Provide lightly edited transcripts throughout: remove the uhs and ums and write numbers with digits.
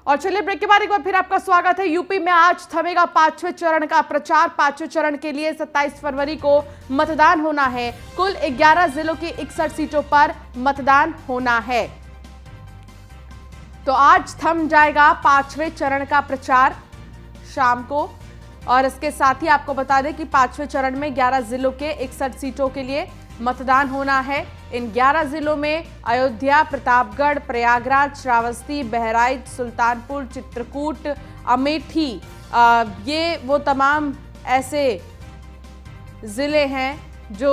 और चलिए ब्रेक के बाद एक बार फिर आपका स्वागत है। यूपी में आज थमेगा पांचवें चरण का प्रचार। पांचवें चरण के लिए 27 फरवरी को मतदान होना है। कुल 11 जिलों की 61 सीटों पर मतदान होना है। तो आज थम जाएगा पांचवें चरण का प्रचार शाम को। और इसके साथ ही आपको बता दें कि पांचवें चरण में 11 जिलों के 61 सीटों के लिए मतदान होना है। इन 11 जिलों में अयोध्या, प्रतापगढ़, प्रयागराज, श्रावस्ती, बहराइच, सुल्तानपुर, चित्रकूट, अमेठी, ये वो तमाम ऐसे जिले हैं जो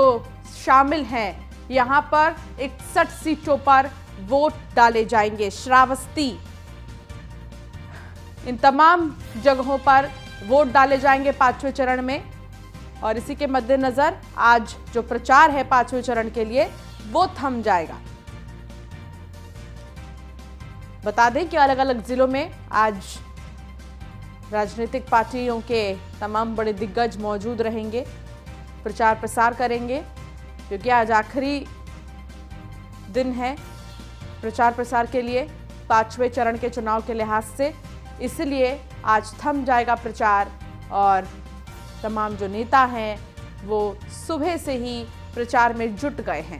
शामिल हैं। यहां पर 61 सीटों पर वोट डाले जाएंगे। श्रावस्ती, इन तमाम जगहों पर वोट डाले जाएंगे पांचवें चरण में। और इसी के मद्देनजर आज जो प्रचार है पांचवें चरण के लिए वो थम जाएगा। बता दें कि अलग अलग जिलों में आज राजनीतिक पार्टियों के तमाम बड़े दिग्गज मौजूद रहेंगे, प्रचार प्रसार करेंगे, क्योंकि आज आखिरी दिन है प्रचार प्रसार के लिए पांचवें चरण के चुनाव के लिहाज से। इसलिए आज थम जाएगा प्रचार और तमाम जो नेता हैं वो सुबह से ही प्रचार में जुट गए हैं।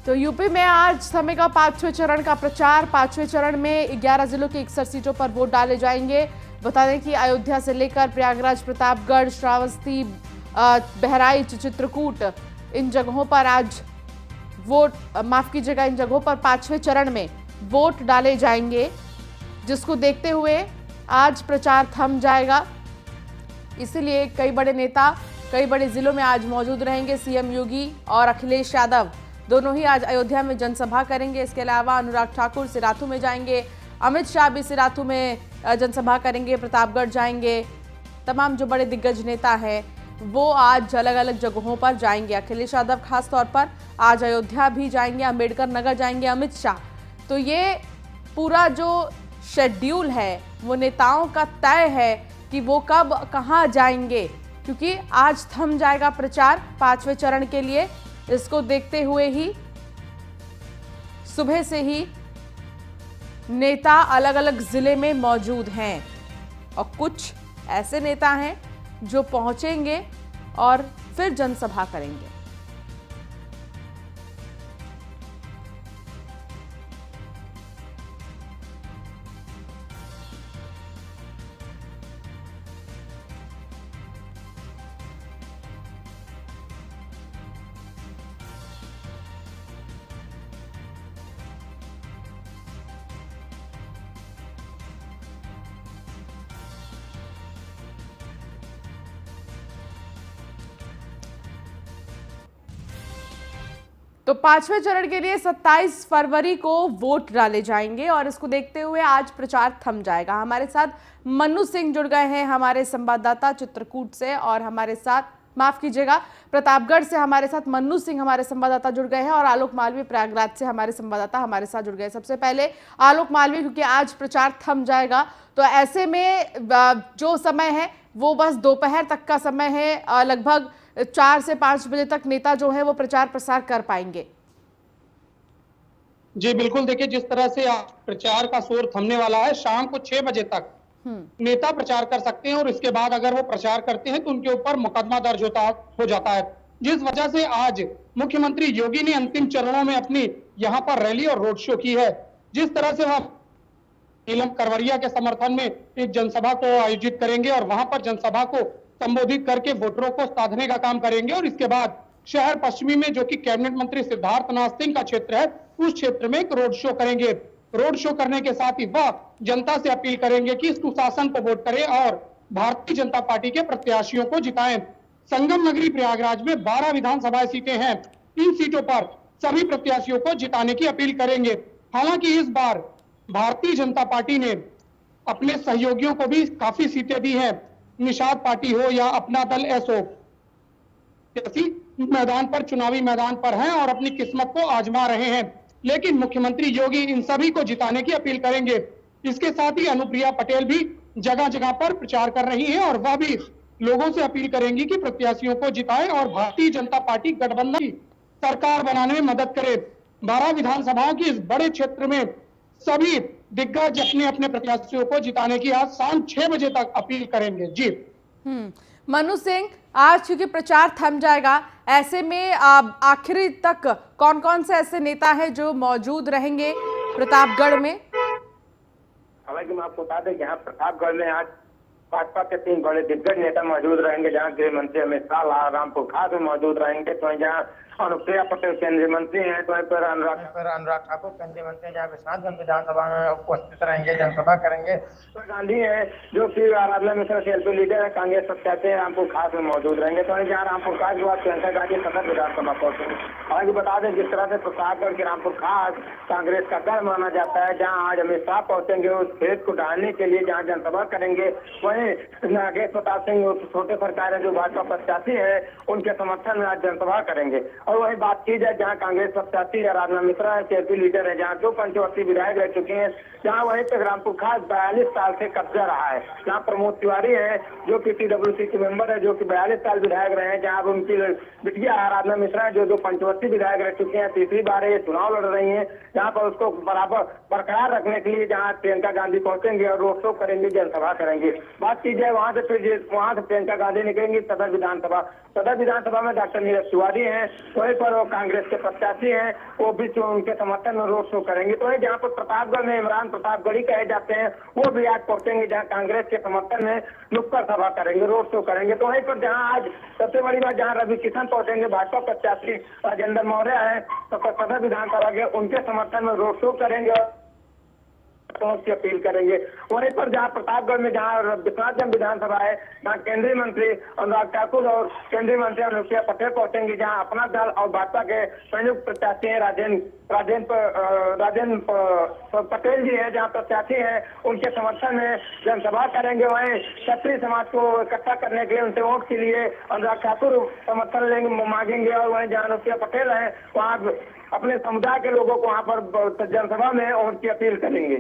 तो यूपी में आज थमेगा पांचवें चरण का प्रचार। पांचवें चरण में 11 जिलों की 61 सीटों पर वोट डाले जाएंगे। बता दें कि अयोध्या से लेकर प्रयागराज, प्रतापगढ़, श्रावस्ती, बहराइच, चित्रकूट, इन जगहों पर आज वोट, माफ कीजिएगा, इन जगहों पर पांचवें चरण में वोट डाले जाएंगे, जिसको देखते हुए आज प्रचार थम जाएगा। इसलिए कई बड़े नेता कई बड़े जिलों में आज मौजूद रहेंगे। सीएम योगी और अखिलेश यादव दोनों ही आज अयोध्या में जनसभा करेंगे। इसके अलावा अनुराग ठाकुर सिराथू में जाएंगे, अमित शाह भी सिराथू में जनसभा करेंगे, प्रतापगढ़ जाएंगे। तमाम जो बड़े दिग्गज नेता हैं वो आज अलग अलग जगहों पर जाएंगे। अखिलेश यादव खास तौर पर आज अयोध्या भी जाएंगे, अंबेडकर नगर जाएंगे अमित शाह। तो ये पूरा जो शेड्यूल है वो नेताओं का तय है कि वो कब कहाँ जाएंगे, क्योंकि आज थम जाएगा प्रचार पांचवें चरण के लिए। इसको देखते हुए ही सुबह से ही नेता अलग अलग जिले में मौजूद हैं और कुछ ऐसे नेता हैं जो पहुंचेंगे और फिर जनसभा करेंगे। तो पांचवें चरण के लिए 27 फरवरी को वोट डाले जाएंगे और इसको देखते हुए आज प्रचार थम जाएगा। हमारे साथ मन्नू सिंह जुड़ गए हैं, हमारे संवाददाता चित्रकूट से, और हमारे साथ, माफ कीजिएगा, प्रतापगढ़ से हमारे साथ मन्नू सिंह हमारे संवाददाता जुड़ गए हैं, और आलोक मालवीय प्रयागराज से हमारे संवाददाता हमारे साथ जुड़ गए। सबसे पहले आलोक मालवीय, क्योंकि आज प्रचार थम जाएगा तो ऐसे में जो समय है वो बस दोपहर तक का समय है। लगभग 4 से 5 बजे तक नेता जो है वो प्रचार प्रसार कर पाएंगे। जी बिल्कुल, देखिए जिस तरह से प्रचार का शोर थमने वाला है, शाम को 6 बजे तक नेता प्रचार कर सकते हैं और इसके बाद अगर वो प्रचार करते हैं तो उनके ऊपर मुकदमा दर्ज हो जाता है। जिस वजह से आज मुख्यमंत्री योगी ने अंतिम चरणों में अपनी यहाँ पर रैली और रोड शो की है। जिस तरह से वह नीलम करवरिया के समर्थन में एक जनसभा को आयोजित करेंगे और वहां पर जनसभा को संबोधित करके वोटरों को साधने का काम करेंगे, और इसके बाद शहर पश्चिमी में, जो कि कैबिनेट मंत्री सिद्धार्थनाथ सिंह का क्षेत्र है, उस क्षेत्र में एक रोड शो करेंगे। रोड शो करने के साथ ही वह जनता से अपील करेंगे कि सुशासन को वोट करें और भारतीय जनता पार्टी के प्रत्याशियों को जिताएं। संगम नगरी प्रयागराज में 12 विधानसभा सीटें हैं। इन सीटों पर सभी प्रत्याशियों को जिताने की अपील करेंगे। हालांकि इस बार भारतीय जनता पार्टी ने अपने सहयोगियों को भी काफी सीटें दी हैं। निषाद पार्टी हो या अपना दल एसओ, मैदान पर, चुनावी मैदान पर हैं और अपनी किस्मत को आजमा रहे हैं। लेकिन मुख्यमंत्री योगी इन सभी को जिताने की अपील करेंगे। इसके साथ ही अनुप्रिया पटेल भी जगह जगह पर प्रचार कर रही हैं और वह भी लोगों से अपील करेंगी कि प्रत्याशियों को जिताएं और भारतीय जनता पार्टी गठबंधन की सरकार बनाने में मदद करे। 12 विधानसभाओं की इस बड़े क्षेत्र में सभी दिग्गज अपने अपने प्रत्याशियों को जिताने की आज शाम 6 बजे तक अपील करेंगे। जी मनु सिंह, आज क्योंकि प्रचार थम जाएगा, ऐसे में आखिरी तक कौन कौन से ऐसे नेता हैं जो मौजूद रहेंगे प्रतापगढ़ में? हालांकि मैं आपको बता दें, यहाँ प्रतापगढ़ में आज भाजपा के 3 बड़े दिग्गज नेता मौजूद रहेंगे, जहाँ गृह मंत्री अमित शाह रामपुर खास में मौजूद रहेंगे। तो जहाँ अनुप्रिया पटेल केंद्रीय मंत्री हैं, तो पर अनुराग ठाकुर केंद्रीय मंत्री, जहाँ विश्वनाथगंज विधानसभा में उपस्थित रहेंगे, जनसभा करेंगे। तो गांधी है जो कि आराधना मिश्रा सेल्फी लीडर है, कांग्रेस प्रत्याशी हैं, रामपुर खास में मौजूद रहेंगे। तो जहाँ रामपुर खास के बाद प्रियंका गांधी सदर विधानसभा पहुंचेंगे। हालांकि बता दें, जिस तरह से प्रतापगढ़ के रामपुर खास कांग्रेस का गढ़ माना जाता है, जहाँ आज अमित शाह पहुंचेंगे उस खेत को डालने के लिए, जहाँ जनसभा करेंगे, वहीं नागेश प्रताप सिंह छोटे सरकार है जो भाजपा प्रत्याशी है, उनके समर्थन में आज जनसभा करेंगे। और वही बात की जाए, जहाँ कांग्रेस प्रत्याशी आराधना मिश्रा है, केपी लीडर है, जहाँ 2 पंचवर्षीय विधायक रह चुके हैं, जहाँ वहीं तक रामपुर खास 42 साल से कब्जा रहा है। जहाँ प्रमोद तिवारी है जो कि TWC के मेंबर है, जो कि 42 साल विधायक रहे हैं, जहाँ उनकी बिटिया आराधना मिश्रा है जो 2 पंचवर्षीय विधायक रह चुके हैं, तीसरी बार ये चुनाव लड़ रही है। जहाँ पर उसको बराबर बरकरार रखने के लिए जहाँ प्रियंका गांधी पहुंचेंगे और रोड शो करेंगे, जनसभा करेंगे। बात की जाए वहाँ से प्रियंका गांधी निकलेंगी सदर विधानसभा में डॉक्टर नीरज तिवारी हैं, वहीं पर वो कांग्रेस के प्रत्याशी हैं, वो भी उनके समर्थन में रोड शो करेंगे। तो जहाँ पर प्रतापगढ़ में इमरान प्रतापगढ़ी कहे जाते हैं, वो भी आज पहुंचेंगे, जहाँ कांग्रेस के समर्थन में नुक्कड़ सभा करेंगे, रोड शो करेंगे। तो वहीं पर जहाँ आज सबसे बड़ी बात, जहाँ रवि किशन पहुंचेंगे, भाजपा प्रत्याशी राजेंद्र मौर्य है, तो सदर विधानसभा के उनके समर्थन में रोड शो करेंगे और पहुंच की अपील करेंगे। वहीं पर जहां प्रतापगढ़ में जहां विश्वनाथगंज विधानसभा है, जहां केंद्रीय मंत्री अनुराग ठाकुर और केंद्रीय मंत्री अनुप्रिया पटेल पहुंचेंगे, जहां अपना दल और भाजपा के संयुक्त प्रत्याशी है राजेंद्र पटेल जी है, जहां प्रत्याशी है, उनके समर्थन में जनसभा करेंगे। वहीं क्षत्रिय समाज को इकट्ठा करने के लिए, उनसे वोट के लिए अनुराग ठाकुर समर्थन मांगेंगे। और वहीं जहां अनुप्रिया पटेल है, वहाँ अपने समुदाय के लोगों को वहां पर जनसभा में उनकी अपील करेंगे।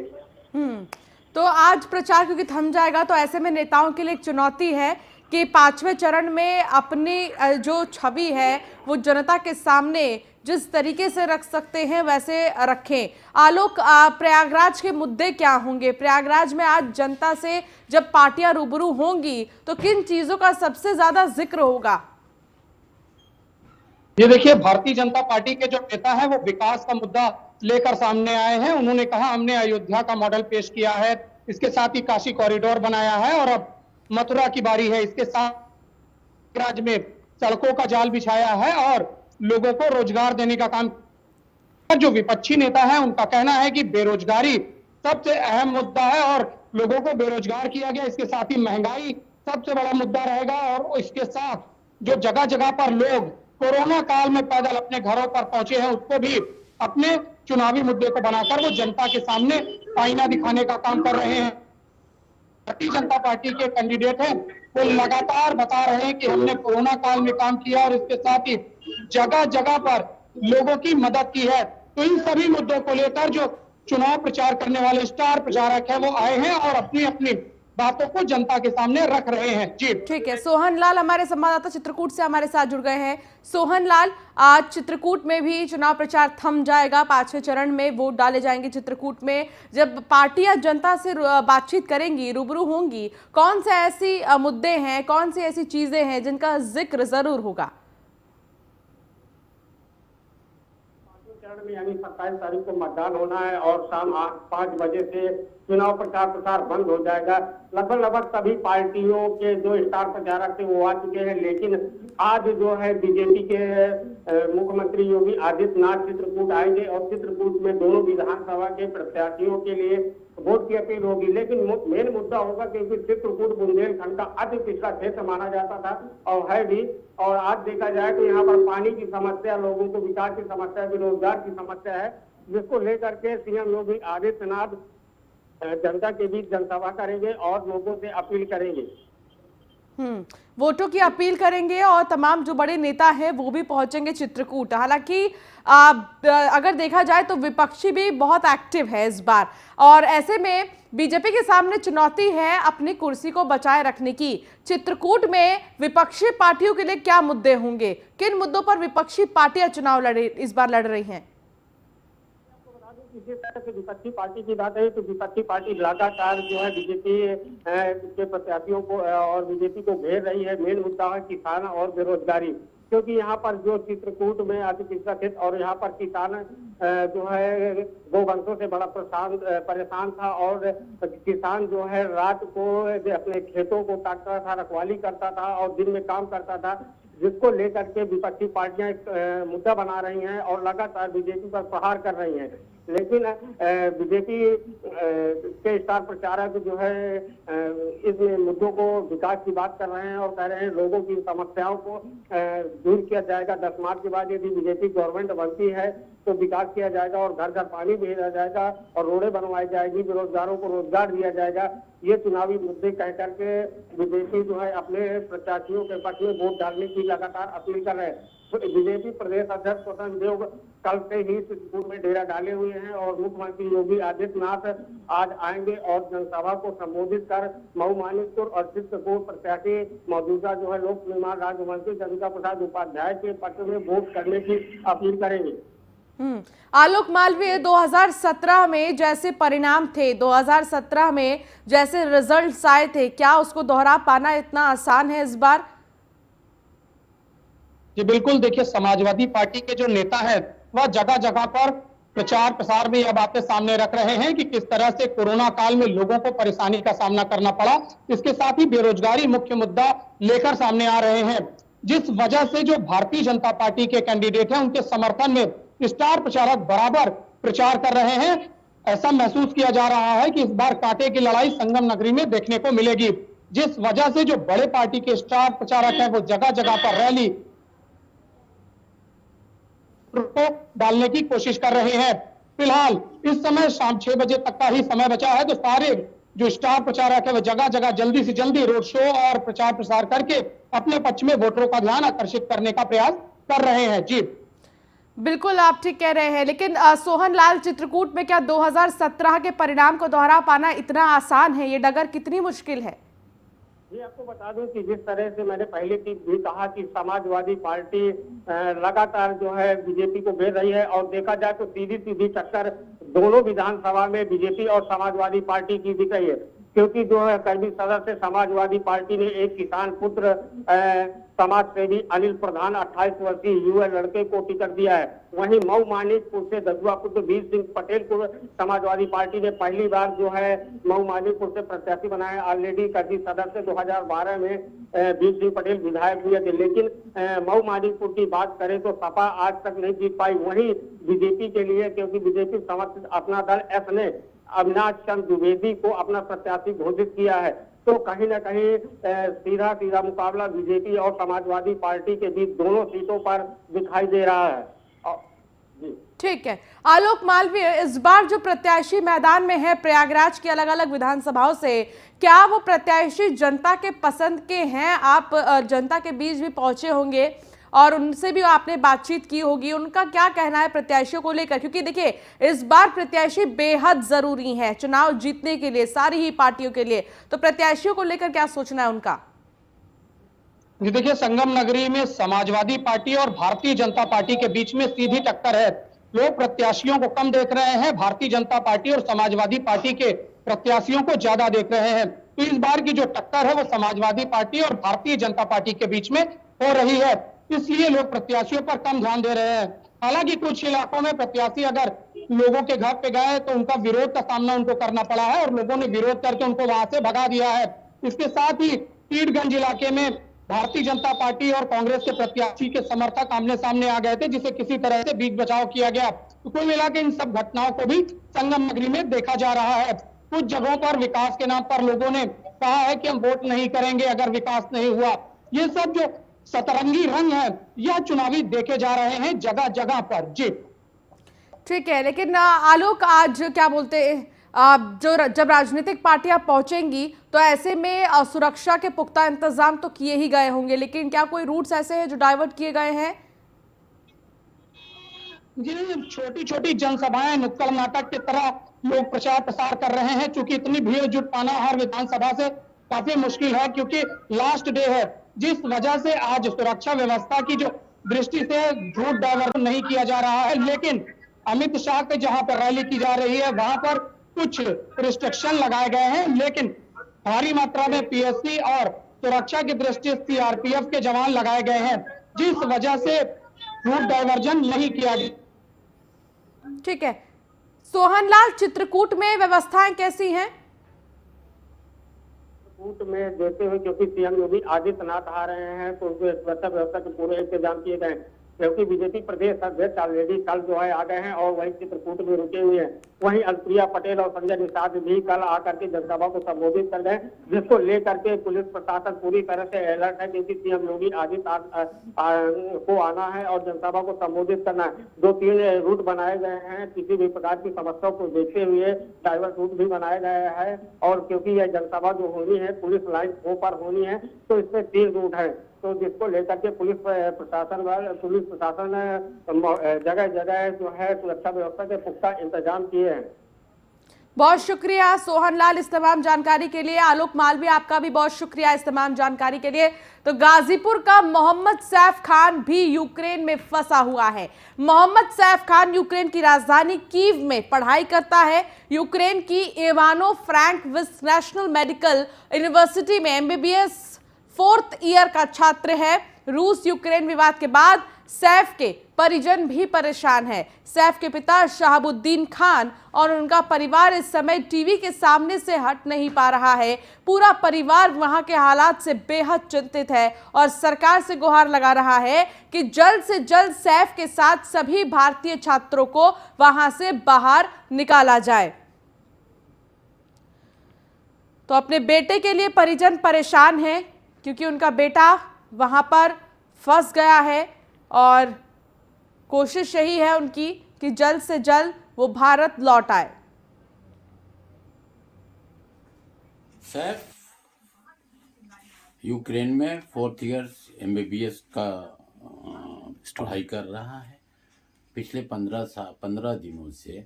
तो आज प्रचार क्योंकि थम जाएगा, तो ऐसे में नेताओं के लिए एक चुनौती है कि 5वें चरण में अपनी जो छवि है वो जनता के सामने जिस तरीके से रख सकते हैं वैसे रखें। आलोक, प्रयागराज के मुद्दे क्या होंगे? प्रयागराज में आज जनता से जब पार्टियां रूबरू होंगी तो किन चीजों का सबसे ज्यादा जिक्र होगा? ये देखिए, भारतीय जनता पार्टी के जो नेता हैं वो विकास का मुद्दा लेकर सामने आए हैं। उन्होंने कहा हमने अयोध्या का मॉडल पेश किया है, इसके साथ ही काशी कॉरिडोर बनाया है और अब मथुरा की बारी है। इसके साथ राज्य में सड़कों का जाल बिछाया है और लोगों को रोजगार देने का काम। जो विपक्षी नेता है उनका कहना है कि बेरोजगारी सबसे अहम मुद्दा है और लोगों को बेरोजगार किया गया। इसके साथ ही महंगाई सबसे बड़ा मुद्दा रहेगा और इसके साथ जो जगह जगह पर लोग कोरोना काल में पैदल अपने घरों पर पहुंचे हैं, उसको भी अपने चुनावी मुद्दे को बनाकर वो जनता के सामने आईना दिखाने का काम कर रहे हैं। भारतीय जनता पार्टी के कैंडिडेट हैं, वो लगातार बता रहे हैं कि हमने कोरोना काल में काम किया और इसके साथ ही जगह जगह पर लोगों की मदद की है। तो इन सभी मुद्दों को लेकर जो चुनाव प्रचार करने वाले स्टार प्रचारक हैं वो आए हैं और अपनी अपनी बातों को जनता के सामने रख रहे हैं। जी ठीक है, सोहन लाल हमारे संवाददाता चित्रकूट से हमारे साथ जुड़ गए हैं। सोहन लाल, आज चित्रकूट में भी चुनाव प्रचार थम जाएगा, 5वें चरण में वोट डाले जाएंगे चित्रकूट में। जब पार्टियां जनता से बातचीत करेंगी, रूबरू होंगी, कौन से ऐसी मुद्दे हैं, कौन सी ऐसी चीजें हैं जिनका जिक्र जरूर होगा? चरण में यानी 27 तारीख को मतदान होना है और शाम 5 बजे से चुनाव प्रचार बंद हो जाएगा। लगभग सभी पार्टियों के जो स्टार प्रचारक थे वो आ चुके हैं, लेकिन आज जो है बीजेपी के मुख्यमंत्री योगी आदित्यनाथ चित्रकूट आएंगे और चित्रकूट में दोनों विधानसभा के प्रत्याशियों के लिए वोट की अपील होगी। लेकिन मेन मुद्दा होगा क्योंकि चित्रकूट बुंदेलखंड का अति पिछड़ा क्षेत्र माना जाता था और है भी, और आज देखा जाए तो यहाँ पर पानी की समस्या, लोगों को विकास की समस्या, बेरोजगार की समस्या है, जिसको लेकर के सीएम योगी आदित्यनाथ जनता के बीच जनसभा करेंगे और लोगों से अपील करेंगे। वोटों की अपील करेंगे और तमाम जो बड़े नेता हैं वो भी पहुंचेंगे चित्रकूट। हालांकि अगर देखा जाए तो विपक्षी भी बहुत एक्टिव है इस बार, और ऐसे में बीजेपी के सामने चुनौती है अपनी कुर्सी को बचाए रखने की। चित्रकूट में विपक्षी पार्टियों के लिए क्या मुद्दे होंगे, किन मुद्दों पर विपक्षी पार्टियां चुनाव इस बार लड़ रही हैं? जिस तरह से विपक्षी पार्टी की बात है तो विपक्षी पार्टी लगातार जो है बीजेपी के प्रत्याशियों को और बीजेपी को घेर रही है। मेन मुद्दा है किसान और बेरोजगारी, क्योंकि यहाँ पर जो चित्रकूट में अतिकृष्णा क्षेत्र और यहाँ पर किसान जो है गोवंशों से बड़ा परेशान था, और किसान जो है रात को अपने खेतों को काटता था, रखवाली करता था और दिन में काम करता था, जिसको लेकर के विपक्षी पार्टियां एक मुद्दा बना रही हैं और लगातार बीजेपी पर प्रहार कर रही हैं। लेकिन बीजेपी के स्टार प्रचारक जो है इस मुद्दों को विकास की बात कर रहे हैं और कह रहे हैं लोगों की समस्याओं को दूर किया जाएगा। 10 मार्च के बाद यदि बीजेपी गवर्नमेंट बनती है तो विकास किया जाएगा और घर घर पानी भेजा जाएगा और रोडें बनवाई जाएगी, बेरोजगारों को रोजगार दिया जाएगा। ये चुनावी मुद्दे कह करके बीजेपी जो है अपने प्रत्याशियों के पक्ष में वोट डालने की लगातार अपील कर रहे हैं। तो बीजेपी प्रदेश अध्यक्ष स्वतंत्र देव कल से ही चित्रकूट में डेरा डाले हुए हैं और मुख्यमंत्री योगी आदित्यनाथ आज आएंगे और जनसभा को संबोधित कर मऊ मानिकपुर और चित्रकूट प्रत्याशी मौजूदा जो है लोक निर्माण राज्य मंत्री चंद्रिका प्रसाद उपाध्याय के पक्ष में वोट करने की अपील करेंगे। आलोक मालवीय, 2017 में जैसे परिणाम थे, 2017 में जैसे रिजल्ट्स आए थे, क्या उसको दोहरा पाना इतना आसान है इस बार? जी बिल्कुल, देखिए समाजवादी पार्टी के जो नेता हैं वह जगह जगह पर प्रचार प्रसार में यह बातें सामने रख रहे हैं कि किस तरह से कोरोना काल में लोगों को परेशानी का सामना करना पड़ा। इसके साथ ही बेरोजगारी मुख्य मुद्दा लेकर सामने आ रहे हैं, जिस वजह से जो भारतीय जनता पार्टी के कैंडिडेट हैं उनके समर्थन में स्टार प्रचारक बराबर प्रचार कर रहे हैं। ऐसा महसूस किया जा रहा है कि इस बार कांटे की लड़ाई संगम नगरी में देखने को मिलेगी, जिस वजह से जो बड़े पार्टी के स्टार प्रचारक हैं वो जगह जगह पर रैली को डालने की कोशिश कर रहे हैं। फिलहाल इस समय शाम 6 बजे तक का ही समय बचा है, तो सारे जो स्टार प्रचारक है वो जगह जगह जल्दी से जल्दी रोड शो और प्रचार प्रसार करके अपने पक्ष में वोटरों का ध्यान आकर्षित करने का प्रयास कर रहे हैं। जी बिल्कुल, आप ठीक कह रहे हैं, लेकिन सोहन लाल, चित्रकूट में क्या 2017 के परिणाम को दोहरा पाना इतना आसान है? ये डगर कितनी मुश्किल है? जी आपको बता दूं कि जिस तरह से मैंने पहले भी कहा कि समाजवादी पार्टी लगातार जो है बीजेपी को घेर रही है और देखा जाए तो सीधी सीधी टक्कर दोनों विधानसभा में बीजेपी और समाजवादी पार्टी की दिख रही है, क्योंकि जो है कर्मी सदस्य समाजवादी पार्टी ने एक किसान पुत्र समाज सेवी अनिल प्रधान 28 वर्षीय युवा लड़के को टिकट दिया है। वहीं मऊ मानिकपुर से ददुआ पुत्र वीर सिंह पटेल को समाजवादी पार्टी ने पहली बार जो है मऊ मानिकपुर से प्रत्याशी बनाया। ऑलरेडी कर्मी सदस्य 2012 में वीर सिंह पटेल विधायक हुए थे, लेकिन मऊ मानिकपुर की बात करें तो सपा आज तक नहीं जीत पाई। वहीं बीजेपी के लिए, क्योंकि बीजेपी समर्थित अपना दल एस ने अविनाश चंद्र द्विवेदी को अपना प्रत्याशी घोषित किया है, तो कहीं ना कहीं सीधा सीधा मुकाबला बीजेपी और समाजवादी पार्टी के बीच दोनों सीटों पर दिखाई दे रहा है। ठीक है आलोक मालवीय, इस बार जो प्रत्याशी मैदान में है प्रयागराज की अलग अलग विधानसभाओं से, क्या वो प्रत्याशी जनता के पसंद के हैं? आप जनता के बीच भी पहुंचे होंगे और उनसे भी आपने बातचीत की होगी, उनका क्या कहना है प्रत्याशियों को लेकर? क्योंकि देखिए इस बार प्रत्याशी बेहद जरूरी है चुनाव जीतने के लिए, सारी ही पार्टियों के लिए, तो प्रत्याशियों को लेकर क्या सोचना है उनका? जी देखिए, संगम नगरी में समाजवादी पार्टी और भारतीय जनता पार्टी के बीच में सीधी टक्कर है। लोग प्रत्याशियों को कम देख रहे हैं, भारतीय जनता पार्टी और समाजवादी पार्टी के प्रत्याशियों को ज्यादा देख रहे हैं। तो इस बार की जो टक्कर है वो समाजवादी पार्टी और भारतीय जनता पार्टी के बीच में हो रही है, इसलिए लोग प्रत्याशियों पर कम ध्यान दे रहे हैं। हालांकि कुछ इलाकों में प्रत्याशी अगर लोगों के घर पे गए तो उनका विरोध का सामना उनको करना पड़ा है और लोगों ने विरोध करके उनको वहां से भगा दिया है। इसके साथ ही कीटगंज इलाके में भारतीय जनता पार्टी और कांग्रेस के प्रत्याशी के समर्थक आमने सामने आ गए थे, जिसे किसी तरह से बीच बचाव किया गया। तो कुल मिला के इन सब घटनाओं को भी संगम नगरी में देखा जा रहा है। कुछ जगहों पर विकास के नाम पर लोगों ने कहा है कि हम वोट नहीं करेंगे अगर विकास नहीं हुआ। ये सब जो सतरंगी रंग है यह चुनावी देखे जा रहे हैं जगह जगह पर। जी ठीक है, लेकिन आलोक आज क्या बोलते हैं, जब राजनीतिक पार्टियां पहुंचेंगी तो ऐसे में सुरक्षा के पुख्ता इंतजाम तो किए ही गए होंगे, लेकिन क्या कोई रूट्स ऐसे हैं जो डाइवर्ट किए गए हैं? जी, छोटी छोटी जनसभाएं नुक्कड़ नाटक की तरह लोग प्रचार प्रसार कर रहे हैं, क्योंकि इतनी भीड़ जुट पाना हर विधानसभा से काफी मुश्किल है, क्योंकि लास्ट डे है, जिस वजह से आज सुरक्षा व्यवस्था की जो दृष्टि से रूट डाइवर्जन नहीं किया जा रहा है। लेकिन अमित शाह के जहां पर रैली की जा रही है वहां पर कुछ रिस्ट्रिक्शन लगाए गए हैं, लेकिन भारी मात्रा में पीएससी और सुरक्षा की दृष्टि से सीआरपीएफ के जवान लगाए गए हैं, जिस वजह से रूट डाइवर्जन नहीं किया गया। ठीक है सोहनलाल, चित्रकूट में व्यवस्थाएं कैसी हैं? चित्रकूट में देते हुए क्योंकि सीएम योगी आदित्यनाथ आ रहे हैं तो उनके सुरक्षा व्यवस्था के पूरे इंतजाम किए गए, क्योंकि बीजेपी प्रदेश अध्यक्ष ऑलरेडी कल जो है आ गए हैं और वहीं चित्रकूट में रुके हुए हैं। वहीं अनुप्रिया पटेल और संजय निषाद भी कल आकर के जनसभा को संबोधित कर गए, जिसको लेकर के पुलिस प्रशासन पूरी तरह से अलर्ट है, क्योंकि सीएम योगी आदित्यनाथ को आना है और जनसभा को संबोधित करना है। 2-3 रूट बनाए गए हैं, किसी भी प्रकार की समस्या को देखते हुए डाइवर्ट रूट भी बनाए गए हैं, और क्योंकि यह जनसभा जो होनी है पुलिस लाइन पर होनी है तो इसमें 3 रूट है, तो जिसको लेकर के पुलिस प्रशासन जगह जगह जो है सुरक्षा व्यवस्था के पुख्ता इंतजाम किए हैं। बहुत शुक्रिया सोहनलाल इस तमाम जानकारी के लिए। आलोक मालवीय, आपका भी बहुत शुक्रिया इस तमाम जानकारी के लिए। तो गाजीपुर का मोहम्मद सैफ खान भी यूक्रेन में फंसा हुआ है। मोहम्मद सैफ खान यूक्रेन की राजधानी कीव में पढ़ाई करता है। यूक्रेन की इवानो फ्रैंकोविच नेशनल मेडिकल यूनिवर्सिटी में एमबीबीएस 4th ईयर का छात्र है। रूस यूक्रेन विवाद के बाद सैफ के परिजन भी परेशान है। सैफ के पिता शहाबुद्दीन खान और उनका परिवार इस समय टीवी के सामने से हट नहीं पा रहा है। पूरा परिवार वहां के हालात से बेहद चिंतित है और सरकार से गुहार लगा रहा है कि जल्द से जल्द सैफ के साथ सभी भारतीय छात्रों को वहां से बाहर निकाला जाए। तो अपने बेटे के लिए परिजन परेशान हैं, क्योंकि उनका बेटा वहां पर फंस गया है और कोशिश यही है उनकी कि जल्द से जल्द वो भारत लौट आए। सैफ यूक्रेन में 4th ईयर एमबीबीएस का पढ़ाई कर रहा है। पिछले 15 दिनों से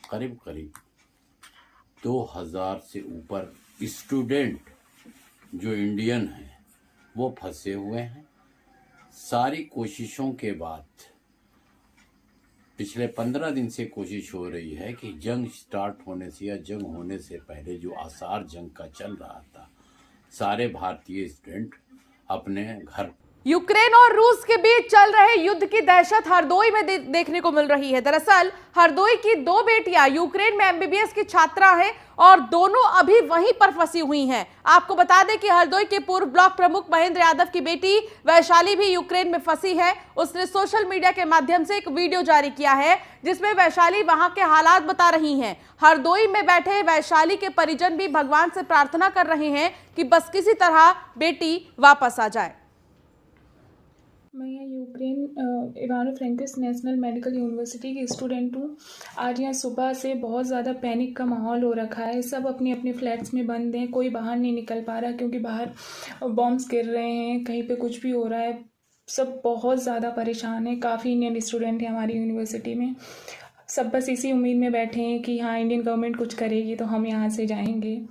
करीब 2000 से ऊपर स्टूडेंट जो इंडियन हैं वो फंसे हुए हैं। सारी कोशिशों के बाद पिछले 15 दिन से कोशिश हो रही है कि जंग स्टार्ट होने से या जंग होने से पहले जो आसार जंग का चल रहा था, सारे भारतीय स्टूडेंट अपने घर। यूक्रेन और रूस के बीच चल रहे युद्ध की दहशत हरदोई में देखने को मिल रही है। दरअसल हरदोई की 2 बेटियां यूक्रेन में एमबीबीएस की छात्रा हैं और दोनों अभी वहीं पर फंसी हुई हैं। आपको बता दें कि हरदोई के पूर्व ब्लॉक प्रमुख महेंद्र यादव की बेटी वैशाली भी यूक्रेन में फंसी है। उसने सोशल मीडिया के माध्यम से एक वीडियो जारी किया है जिसमें वैशाली वहां के हालात बता रही हैं। हरदोई में बैठे वैशाली के परिजन भी भगवान से प्रार्थना कर रहे हैं कि बस किसी तरह बेटी वापस आ जाए। मैं यहाँ यूक्रेन इवानो फ्रैंकोविच नेशनल मेडिकल यूनिवर्सिटी की स्टूडेंट हूँ। आज यहाँ सुबह से बहुत ज़्यादा पैनिक का माहौल हो रखा है। सब अपने अपने फ्लैट्स में बंद हैं, कोई बाहर नहीं निकल पा रहा क्योंकि बाहर बॉम्ब्स गिर रहे हैं, कहीं पे कुछ भी हो रहा है। सब बहुत ज़्यादा परेशान है। काफ़ी इंडियन स्टूडेंट हैं हमारी यूनिवर्सिटी में। सब बस इसी उम्मीद में बैठे हैं कि हाँ इंडियन गवर्नमेंट कुछ करेगी तो हम यहाँ से जाएंगे।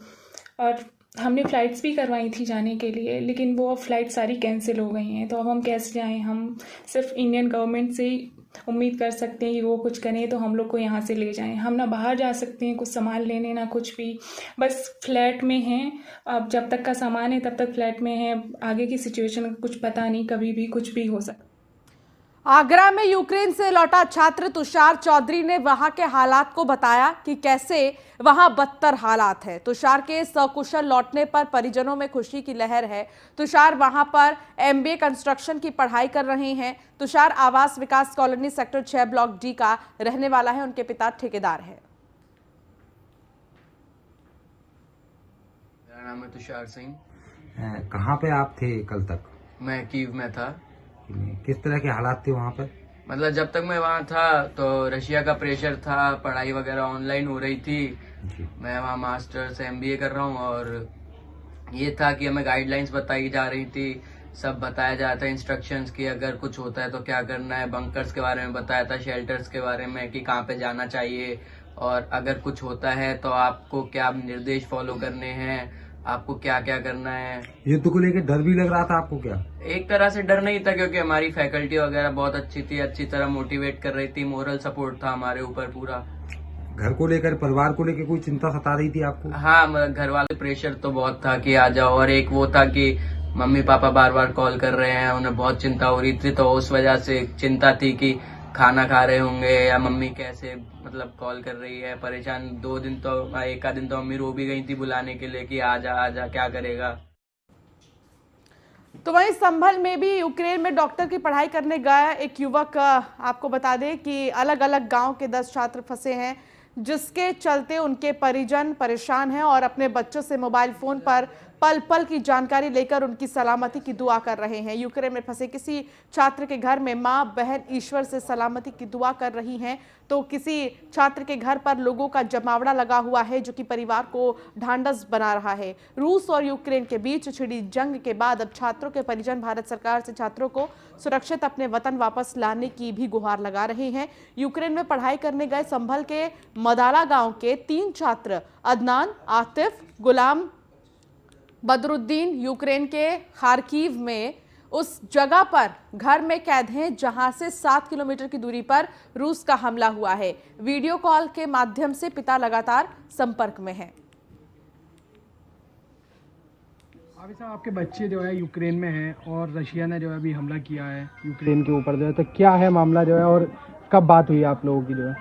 और हमने फ़्लाइट्स भी करवाई थी जाने के लिए, लेकिन वो अब फ़्लाइट सारी कैंसिल हो गई हैं। तो अब हम कैसे जाएं? हम सिर्फ इंडियन गवर्नमेंट से ही उम्मीद कर सकते हैं कि वो कुछ करें तो हम लोग को यहाँ से ले जाएं। हम ना बाहर जा सकते हैं कुछ सामान लेने, ना कुछ भी, बस फ्लैट में हैं। अब जब तक का सामान है तब तक फ्लैट में है। आगे की सिचुएशन का कुछ पता नहीं, कभी भी कुछ भी हो सकता। आगरा में यूक्रेन से लौटा छात्र तुषार चौधरी ने वहां के हालात को बताया कि कैसे वहां बदतर हालात है। तुषार के सकुशल लौटने पर परिजनों में खुशी की लहर है। तुषार वहां पर एमबीए कंस्ट्रक्शन की पढ़ाई कर रहे हैं। तुषार आवास विकास कॉलोनी सेक्टर 6 ब्लॉक डी का रहने वाला है। उनके पिता ठेकेदार है। मेरा नाम है तुषार सिंह। कहाँ पे आप थे कल तक? मैं कीव में था। किस तरह के हालात थे वहाँ पर? मतलब जब तक मैं वहाँ था तो रशिया का प्रेशर था, पढ़ाई वगैरह ऑनलाइन हो रही थी। मैं वहाँ मास्टर्स MBA कर रहा हूँ और ये था कि हमें गाइडलाइंस बताई जा रही थी, सब बताया जाता है इंस्ट्रक्शंस की अगर कुछ होता है तो क्या करना है। बंकर्स के बारे में बताया था, शेल्टर्स के बारे में कि कहाँ पे जाना चाहिए और अगर कुछ होता है तो आपको क्या निर्देश फॉलो करने हैं, आपको क्या क्या करना है। युद्ध को लेकर डर भी लग रहा था आपको क्या? एक तरह से डर नहीं था क्योंकि हमारी फैकल्टी वगैरह बहुत अच्छी थी, अच्छी तरह मोटिवेट कर रही थी, मोरल सपोर्ट था हमारे ऊपर पूरा। घर को लेकर, परिवार को लेकर कोई चिंता सता रही थी आपको? हाँ, घर वाले प्रेशर तो बहुत था कि आ जाओ, और एक वो था कि मम्मी पापा बार बार कॉल कर रहे हैं, उन्हें बहुत चिंता हो रही थी, तो उस वजह से चिंता थी कि खाना खा रहे होंगे या मम्मी कैसे मतलब कॉल कर रही है, परेशान। 2 दिन तो, एक आध दिन तो मम्मी रो भी गई थी बुलाने के लिए कि आजा क्या करेगा। तो वहीं संभल में भी यूक्रेन में डॉक्टर की पढ़ाई करने गया एक युवक, आपको बता दें कि अलग अलग गांव के 10 छात्र फंसे हैं, जिसके चलते उनके परिजन परेशान हैं और अपने बच्चों से मोबाइल फोन पर पल पल की जानकारी लेकर उनकी सलामती की दुआ कर रहे हैं। यूक्रेन में फंसे किसी छात्र के घर में मां बहन ईश्वर से सलामती की दुआ कर रही हैं, तो किसी छात्र के घर पर लोगों का जमावड़ा लगा हुआ है जो कि परिवार को ढांढस बना रहा है। रूस और यूक्रेन के बीच छिड़ी जंग के बाद अब छात्रों के परिजन भारत सरकार से छात्रों को सुरक्षित अपने वतन वापस लाने की भी गुहार लगा रहे हैं। यूक्रेन में पढ़ाई करने गए संभल के मदाला गांव के 3 छात्र अदनान, आतिफ, गुलाम बदरुद्दीन यूक्रेन के खार्किव में उस जगह पर घर में कैद हैं जहां से 7 किलोमीटर की दूरी पर रूस का हमला हुआ है। वीडियो कॉल के माध्यम से पिता लगातार संपर्क में हैं। अभी साहब, आपके बच्चे जो है यूक्रेन में हैं और रशिया ने जो है अभी हमला किया है यूक्रेन के ऊपर जो है, तो क्या है मामला जो है और कब बात हुई आप लोगों की? जो है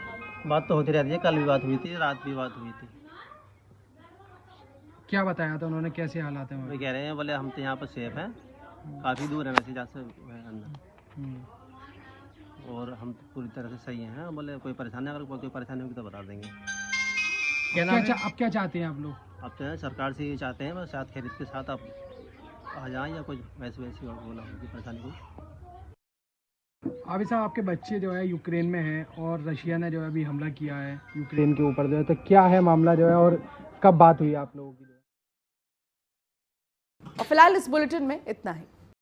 बात तो होती रहती है, कल भी बात हुई थी, रात भी बात हुई थी। क्या बताया था उन्होंने, कैसे हालात हैं? वो कह रहे हैं बोले हम तो यहाँ पर सेफ हैं, काफ़ी दूर है वैसे जहाँ से अंदर, और हम तो पूरी तरह से सही हैं। बोले कोई परेशानी, अगर कोई परेशानी होगी तो बता देंगे। अब क्या चाहते हैं आप लोग? अब तो सरकार से ये चाहते हैं बस साथ खरीद के साथ आप आ जाएँ, या कुछ वैसे बोला होगी परेशानी को। अभी साहब, आपके बच्चे जो है यूक्रेन में हैं और रशिया ने जो है अभी हमला किया है यूक्रेन के ऊपर जो है, तो क्या है मामला जो है और कब बात हुई आप लोगों की? और फिलहाल इस बुलेटिन में इतना ही।